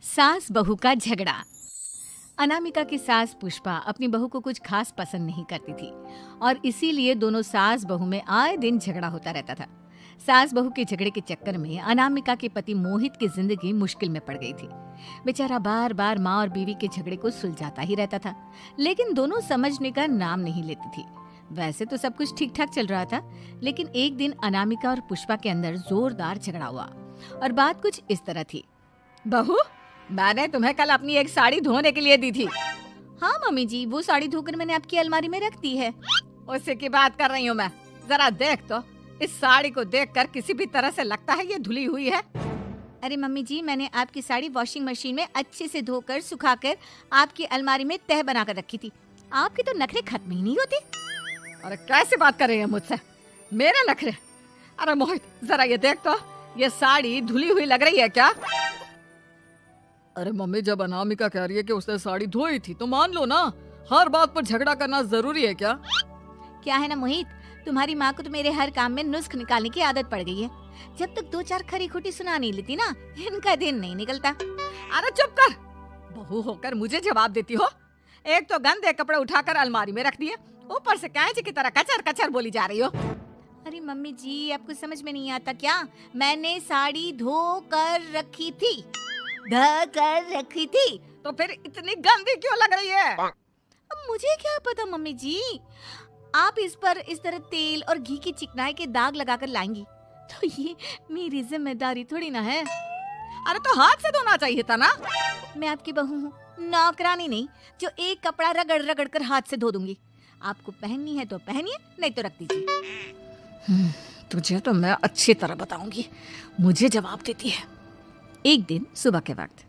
सास बहू का झगड़ा। अनामिका की सास पुष्पा अपनी बहू को कुछ खास पसंद नहीं करती थी और इसीलिए दोनों सास बहू में आए दिन झगड़ा होता रहता था। सास बहू के झगड़े के चक्कर में अनामिका के पति मोहित की जिंदगी मुश्किल में पड़ गई थी। बेचारा बार बार माँ और बीवी के झगड़े को सुलझाता ही रहता था, लेकिन दोनों समझने का नाम नहीं लेती थी। वैसे तो सब कुछ ठीक ठाक चल रहा था, लेकिन एक दिन अनामिका और पुष्पा के अंदर जोरदार झगड़ा हुआ और बात कुछ इस तरह थी। बहू, मैंने तुम्हें कल अपनी एक साड़ी धोने के लिए दी थी। हाँ मम्मी जी, वो साड़ी धोकर मैंने आपकी अलमारी में रख दी है। उसी की बात कर रही हूँ मैं। जरा देख तो, इस साड़ी को देखकर किसी भी तरह से लगता है ये धुली हुई है। अरे मम्मी जी, मैंने आपकी साड़ी वॉशिंग मशीन में अच्छे से धोकर सुखाकर आपकी अलमारी में तह बनाकर रखी थी। आपके तो नखरे खत्म ही नहीं होते। अरे कैसे बात कर रही है मुझसे? मेरे नखरे? अरे मोहित, जरा ये देख तो, ये साड़ी धुली हुई लग रही है क्या? अरे मम्मी, जब अनामिका कह रही है कि उसने साड़ी धोई थी तो मान लो ना। हर बात पर झगड़ा करना जरूरी है क्या? क्या है ना मोहित, तुम्हारी माँ को तो मेरे हर काम में नुस्ख निकालने की आदत पड़ गई है। जब तक दो चार खरी खोटी सुना नहीं लेती ना, इनका दिन नहीं निकलता। अरे चुप कर, बहू होकर मुझे जवाब देती हो। एक तो गंदे कपड़े उठाकर अलमारी में रख दिए, ऊपर से कैंची की तरह कचर कचर बोली जा रही हो। अरे मम्मी जी, आपको समझ में नहीं आता क्या? मैंने साड़ी धो कर रखी थी। तो फिर इतनी गंदी क्यों लग रही है? अब मुझे क्या पता मम्मी जी, आप इस पर इस तरह तेल और घी की चिकनाई के दाग लगाकर लाएंगी तो ये मेरी जिम्मेदारी थोड़ी ना है। अरे तो हाथ से धोना चाहिए था ना। मैं आपकी बहू हूँ, नौकरानी नहीं जो एक कपड़ा रगड़ रगड़ कर हाथ से धो दूंगी। आपको पहननी है तो पहनिए, नहीं तो रख दीजिए। तुझे तो मैं अच्छी तरह बताऊंगी, मुझे जवाब देती है। एक दिन सुबह के वक्त।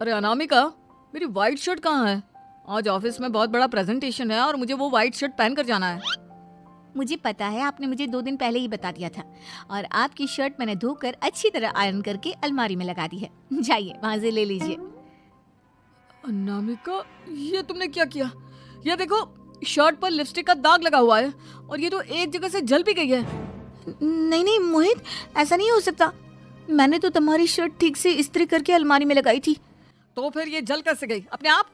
अरे अनामिका, मेरी व्हाइट शर्ट कहाँ है? आज ऑफिस में बहुत बड़ा प्रेजेंटेशन है और मुझे वो व्हाइट शर्ट पहन कर जाना है। मुझे पता है, आपने मुझे 2 दिन पहले ही बता दिया था और आपकी शर्ट मैंने धोकर अच्छी तरह आयरन करके अलमारी में लगा दी है। जाइए वहां से ले लीजिए। अनामिका, ये तुमने क्या किया? ये देखो, शर्ट पर लिपस्टिक का दाग लगा हुआ है और ये तो एक जगह से जल भी गई है। नहीं नहीं मोहित, ऐसा नहीं हो सकता। मैंने तो तुम्हारी शर्ट ठीक से इस्त्री करके अलमारी में लगाई थी। तो फिर ये जल कैसे गई? अपने आप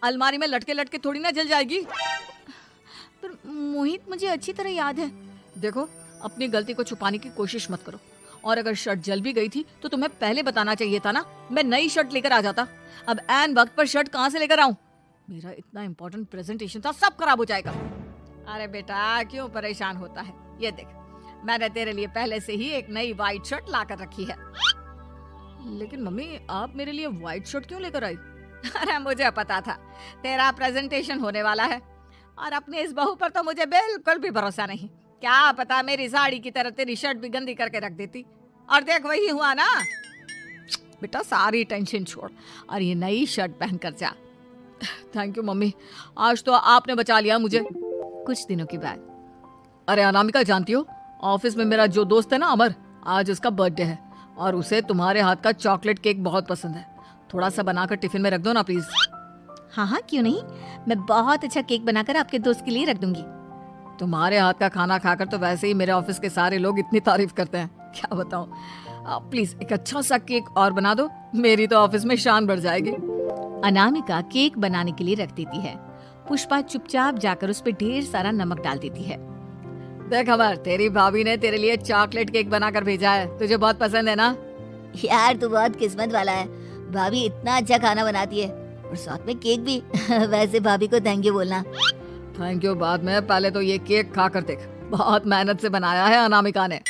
अलमारी में लटके लटके थोड़ी ना जल जाएगी। पर मोहित, मुझे अच्छी तरह याद है। देखो, अपनी गलती को छुपाने की कोशिश मत करो। और अगर शर्ट जल भी गई थी तो तुम्हें पहले बताना चाहिए था ना। मैं नई शर्ट लेकर आ जाता। अब ऐन वक्त पर शर्ट कहाँ से लेकर आऊं? मेरा इतना इम्पोर्टेंट प्रेजेंटेशन था, सब खराब हो जाएगा। अरे बेटा, क्यों परेशान होता है? ये देख, मैंने तेरे लिए पहले से ही एक नई व्हाइट शर्ट ला कर रखी है। लेकिन मम्मी, आप मेरे लिए व्हाइट शर्ट क्यों लेकर आई? अरे मुझे पता था तेरा प्रेजेंटेशन होने वाला है और अपनी इस बहू पर तो मुझे बिल्कुल भी भरोसा नहीं। क्या पता मेरी साड़ी की तरह तेरी शर्ट भी गंदी करके रख देती। और देख, वही हुआ ना। बेटा, सारी टेंशन छोड़ और ये नई शर्ट पहन कर जा। थैंक यू मम्मी, आज तो आपने बचा लिया मुझे। कुछ दिनों के बाद। अरे अनामिका, जानती हो, ऑफिस में मेरा जो दोस्त है ना अमर, आज उसका बर्थडे है और उसे तुम्हारे हाथ का चॉकलेट केक बहुत पसंद है। थोड़ा सा बनाकर टिफिन में रख दो ना प्लीज। हाँ हाँ, क्यों नहीं, मैं बहुत अच्छा केक बनाकर आपके दोस्त के लिए रख दूंगी। तुम्हारे हाथ का खाना खाकर तो वैसे ही मेरे ऑफिस के सारे लोग इतनी तारीफ करते हैं, क्या बताऊं। प्लीज एक अच्छा सा केक और बना दो, मेरी तो ऑफिस में शान बढ़ जाएगी। अनामिका केक बनाने के लिए रख देती है। पुष्पा चुपचाप जाकर उस पर ढेर सारा नमक डाल देती है। देख अमर, तेरी भाभी ने तेरे लिए चॉकलेट केक बनाकर भेजा है, तुझे बहुत पसंद है ना? यार, तू बहुत किस्मत वाला है। भाभी इतना अच्छा खाना बनाती है और साथ में केक भी। वैसे भाभी को थैंक यू बोलना। थैंक यू बाद में, पहले तो ये केक खा कर देख। बहुत मेहनत से बनाया है अनामिका ने।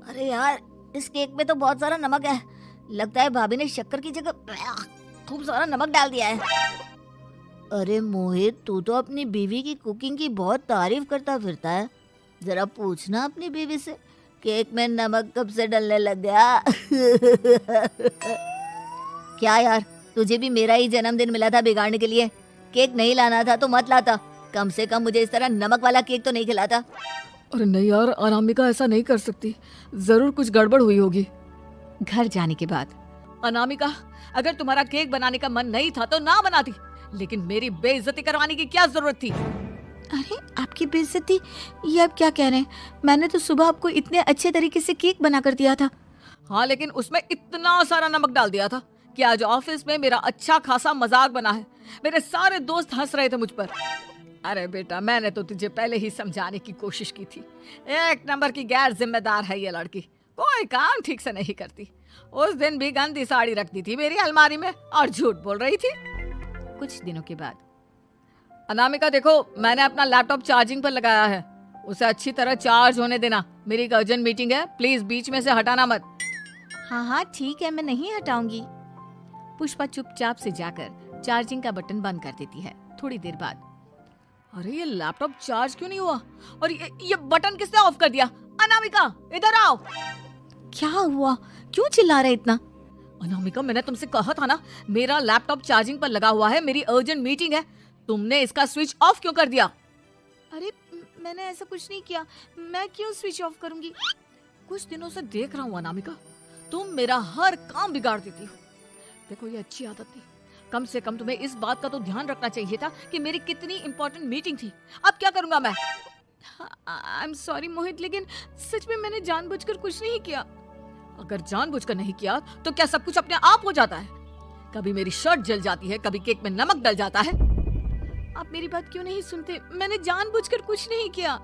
अरे यार, इस केक में तो बहुत सारा नमक है। लगता है भाभी ने शक्कर की जगह खूब सारा नमक डाल दिया है। अरे मोहित, तू तो अपनी बीवी की कुकिंग की बहुत तारीफ करता फिरता है। जरा पूछना अपनी बीवी से, केक में नमक कब से डलने लग गया? क्या यार, तुझे भी मेरा ही जन्मदिन मिला था बिगाड़ने के लिए? केक नहीं लाना था तो मत लाता, कम से कम मुझे इस तरह नमक वाला केक तो नहीं खिलाता। अरे नहीं यार, अनामिका ऐसा नहीं कर सकती, जरूर कुछ गड़बड़ हुई होगी। घर जाने के बाद। अनामिका, अगर तुम्हारा केक बनाने का मन नहीं था तो ना बनाती, लेकिन मेरी बेइज्जती करवाने की क्या जरूरत थी? अरे आपकी बेइज्जती, ये आप क्या कह रहे हैं? मैंने तो सुबह आपको इतने अच्छे तरीके से केक बना कर दिया था हाँ, लेकिन उसमें इतना सारा नमक डाल दिया था कि आज ऑफिस में मेरा अच्छा खासा मजाक बना है। मेरे सारे दोस्त हंस रहे थे मुझ पर। अरे बेटा, मैंने तो तुझे पहले ही समझाने की कोशिश की थी। एक नंबर की गैर जिम्मेदार है ये लड़की, कोई काम ठीक से नहीं करती। उस दिन भी गंदी साड़ी रख दी थी मेरी अलमारी में और झूठ बोल रही थी। कुछ दिनों के बाद अनामिका देखो, मैंने अपना लैपटॉप चार्जिंग पर लगाया है, उसे अच्छी तरह चार्ज होने देना। मेरी एक अर्जेंट मीटिंग है, प्लीज बीच में से हटाना मत। हाँ हाँ ठीक है, मैं नहीं हटाऊंगी। पुष्पा चुपचाप से जाकर चार्जिंग का बटन बंद कर देती है। थोड़ी देर बाद अरे ये लैपटॉप चार्ज क्यों नहीं हुआ? और ये बटन किसने ऑफ कर दिया? अनामिका इधर आओ। क्या हुआ? क्यों चिल्ला रहे इतना? अनामिका, मैंने तुमसे कहा था ना, मेरा लैपटॉप चार्जिंग पर लगा हुआ है, मेरी अर्जेंट मीटिंग है। तुमने इसका स्विच ऑफ क्यों कर दिया? अरे मैंने ऐसा कुछ नहीं किया, मैं क्यों स्विच ऑफ करूंगी? कुछ दिनों से देख रहा हूँ अनामिका, तुम मेरा हर काम बिगाड़ देती हो। देखो ये अच्छी आदत नहीं, कम से कम तुम्हें इस बात का तो ध्यान रखना चाहिए था कि मेरी कितनी इंपॉर्टेंट मीटिंग थी। अब क्या करूंगा मैं? आई एम सॉरी मोहित, लेकिन सच में मैंने जानबूझकर कुछ नहीं किया। अगर जानबूझकर नहीं किया तो क्या सब कुछ अपने आप हो जाता है? कभी मेरी शर्ट जल जाती है, कभी केक में नमक डल जाता है। आप मेरी बात क्यों नहीं सुनते? मैंने जानबूझकर कुछ नहीं किया।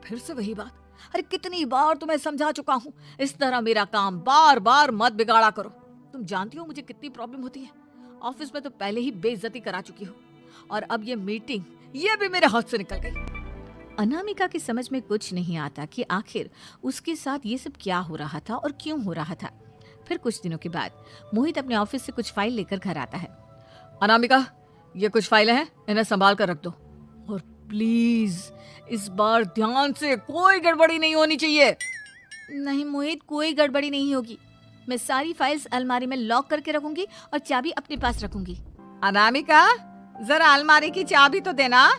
फिर से वही बात। अरे कितनी बार तुम्हें समझा चुका हूँ, इस तरह मेरा काम बार बार मत बिगाड़ा करो। तुम जानती हो मुझे कितनी प्रॉब्लम होती है। ऑफिस में तो पहले ही बेइज्जती करा चुकी हो, और अब ये मीटिंग, ये भी मेरे हाथ से निकल गई। अनामिका की समझ में कुछ नहीं आता कि आखिर उसके साथ ये सब क्या हो रहा था और क्यों हो रहा था। फिर कुछ दिनों के बाद मोहित अपने ऑफिस से कुछ फाइल लेकर घर आता है। अनामिका, ये कुछ फाइलें हैं, इन्हें संभाल कर रख दो, और प्लीज इस बार ध्यान से, कोई गड़बड़ी नहीं होनी चाहिए। नहीं मोहित, कोई गड़बड़ी नहीं होगी। मैं सारी फाइल्स अलमारी में लॉक करके रखूंगी और चाबी अपने पास रखूंगी। अनामिका, जरा अलमारी की चाबी तो देना।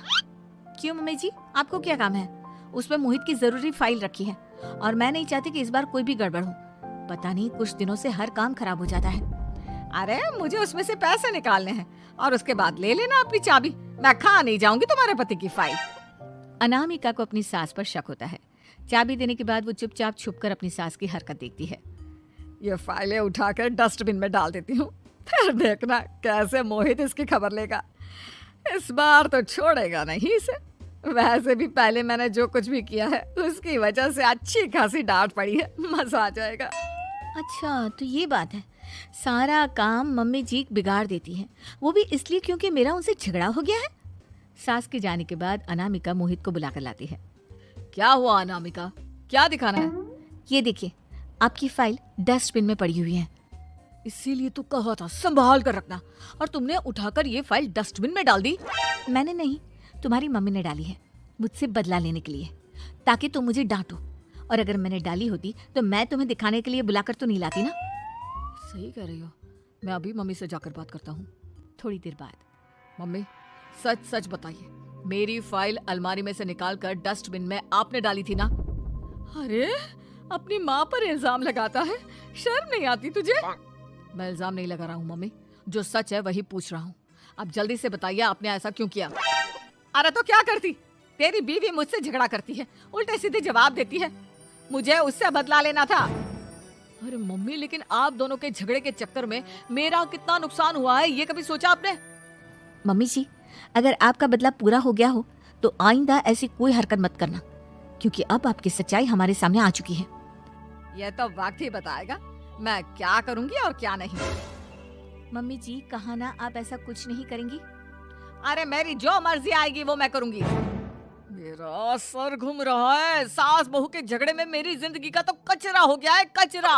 क्यों मम्मी जी, आपको क्या काम है? उसमें मोहित की जरूरी फाइल रखी है और मैं नहीं चाहती कि इस बार कोई भी गड़बड़ हो। पता नहीं कुछ दिनों से हर काम खराब हो जाता है। अरे मुझे उसमें से पैसे निकालने हैं और उसके बाद ले लेना अपनी चाबी। मैं खा नहीं जाऊंगी तुम्हारे पति की फाइल। अनामिका को अपनी सास पर शक होता है। चाबी देने के बाद वो चुपचाप छुपकर अपनी सास की हरकत देखती है। ये फाइलें उठाकर डस्टबिन में डाल देती हूँ, फिर देखना कैसे मोहित इसकी खबर लेगा। इस बार तो छोड़ेगा नहीं इसे। वैसे भी पहले मैंने जो कुछ भी किया है उसकी वजह से अच्छी खासी डांट पड़ी है, मजा आ जाएगा। अच्छा तो ये बात है, सारा काम मम्मी जी बिगाड़ देती हैं, वो भी इसलिए क्योंकि मेरा उनसे झगड़ा हो गया है। सास के जाने के बाद अनामिका मोहित को बुलाकर लाती है। क्या हुआ अनामिका, क्या दिखाना है? ये देखिए, आपकी फाइल डस्टबिन में पड़ी हुई है। इसीलिए तो कहा था संभाल कर रखना, और तुमने उठाकर ये फाइल डस्टबिन में डाल दी। मैंने नहीं, तुम्हारी मम्मी ने डाली है, मुझसे बदला लेने के लिए, ताकि तुम मुझे डांटो। और अगर मैंने डाली होती तो मैं तुम्हें दिखाने के लिए बुलाकर तो नहीं लाती ना। सही कह रही हो, मैं अभी मम्मी से जाकर बात करता हूँ। थोड़ी देर बाद, मम्मी सच सच बताइए, मेरी फाइल अलमारी में से निकालकर डस्टबिन में आपने डाली थी ना? अरे अपनी माँ पर इल्जाम लगाता है, शर्म नहीं आती तुझे? मैं इल्जाम नहीं लगा रहा हूँ मम्मी, जो सच है वही पूछ रहा हूँ। अब जल्दी से बताइए आपने ऐसा क्यों किया? अरे तो क्या करती, तेरी बीवी मुझसे झगड़ा करती है, उल्टे सीधे जवाब देती है, मुझे उससे बदला लेना था। अरे मम्मी, लेकिन आप दोनों के झगड़े के चक्कर में मेरा कितना नुकसान हुआ है, ये कभी सोचा आपने? मम्मी जी, अगर आपका बदला पूरा हो गया हो तो आइंदा ऐसी कोई हरकत मत करना, क्योंकि अब आपकी सच्चाई हमारे सामने आ चुकी है। यह तो वक्त ही बताएगा मैं क्या करूंगी और क्या नहीं। मम्मी जी, कहा ना आप ऐसा कुछ नहीं करेंगी। अरे मेरी जो मर्जी आएगी वो मैं करूंगी। मेरा सर घूम रहा है, सास बहू के झगड़े में मेरी जिंदगी का तो कचरा हो गया है, कचरा।